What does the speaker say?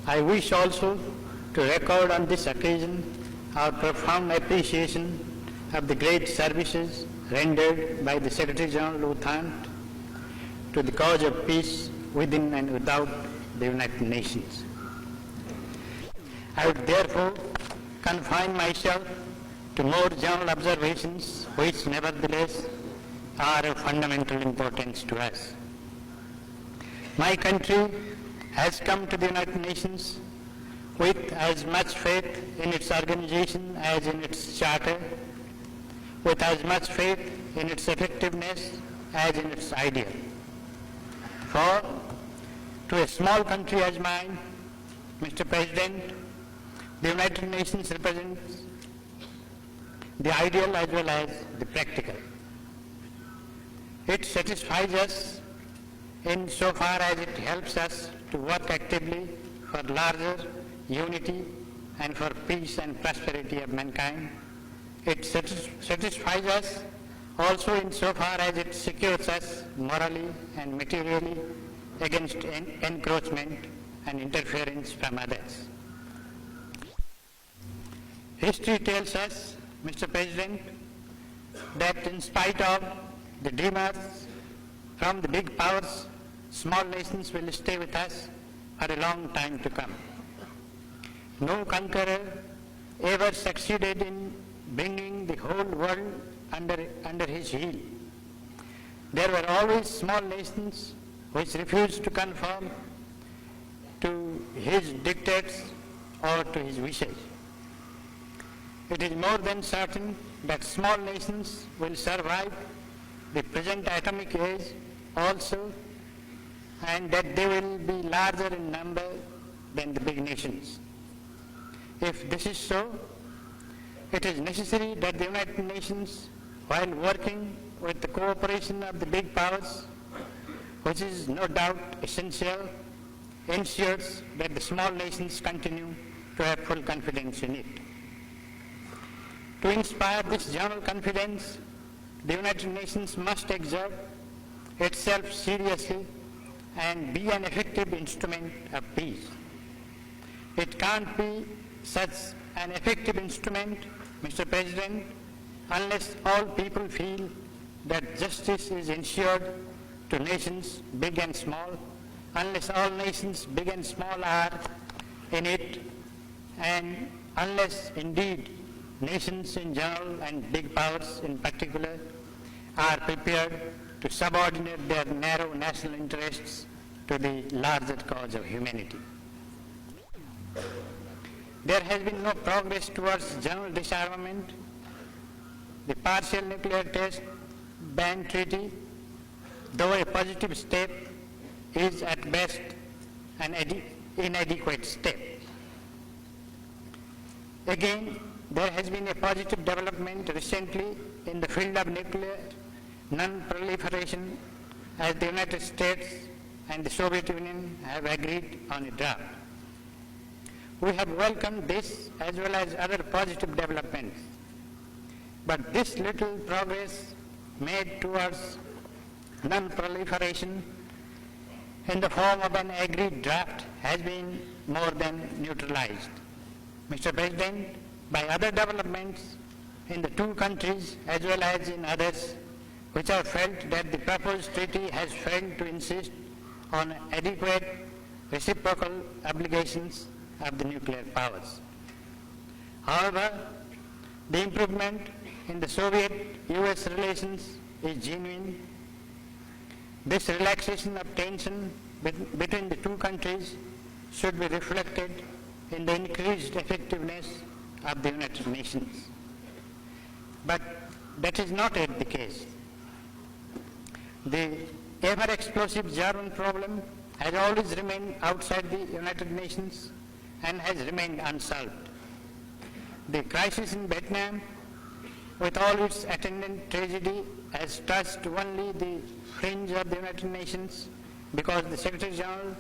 I wish also to record on this occasion our profound appreciation of the great services rendered by the Secretary General U Thant to the cause of peace within and without the United Nations. I would therefore confine myself to more general observations which nevertheless are of fundamental importance to us. My country has come to the United Nations with as much faith in its organization as in its charter, with as much faith in its effectiveness as in its ideal. For to a small country as mine, Mr. President, the United Nations represents the ideal as well as the practical. It satisfies us in so far as it helps us to work actively for larger unity and for peace and prosperity of mankind. It satisfies us also in so far as it secures us morally and materially against encroachment and interference from others. History tells us, Mr. President, that in spite of the dreamers from the big powers, small nations will stay with us for a long time to come. No conqueror ever succeeded in bringing the whole world under his heel. There were always small nations which refused to conform to his dictates or to his wishes. It is more than certain that small nations will survive the present atomic age also, and that they will be larger in number than the big nations. If this is so, it is necessary that the United Nations, while working with the cooperation of the big powers, which is no doubt essential, ensures that the small nations continue to have full confidence in it. To inspire this general confidence, the United Nations must exert itself seriously and be an effective instrument of peace. It can't be such an effective instrument, Mr. President, unless all people feel that justice is ensured to nations big and small, unless all nations big and small are in it, and unless indeed nations in general and big powers in particular are prepared to subordinate their narrow national interests to the larger cause of humanity. There has been no progress towards general disarmament. The partial nuclear test ban treaty, though a positive step, is at best an inadequate step. Again, there has been a positive development recently in the field of nuclear non-proliferation, as the United States and the Soviet Union have agreed on a draft. We have welcomed this as well as other positive developments. But this little progress made towards non-proliferation in the form of an agreed draft has been more than neutralized. Mr. President, by other developments in the two countries as well as in others, which have felt that the proposed treaty has failed to insist on adequate reciprocal obligations of the nuclear powers. However, the improvement in the Soviet-US relations is genuine. This relaxation of tension between the two countries should be reflected in the increased effectiveness of the United Nations. But that is not yet the case. The ever-explosive German problem has always remained outside the United Nations and has remained unsolved. The crisis in Vietnam, with all its attendant tragedy, has touched only the fringe of the United Nations because the Secretary General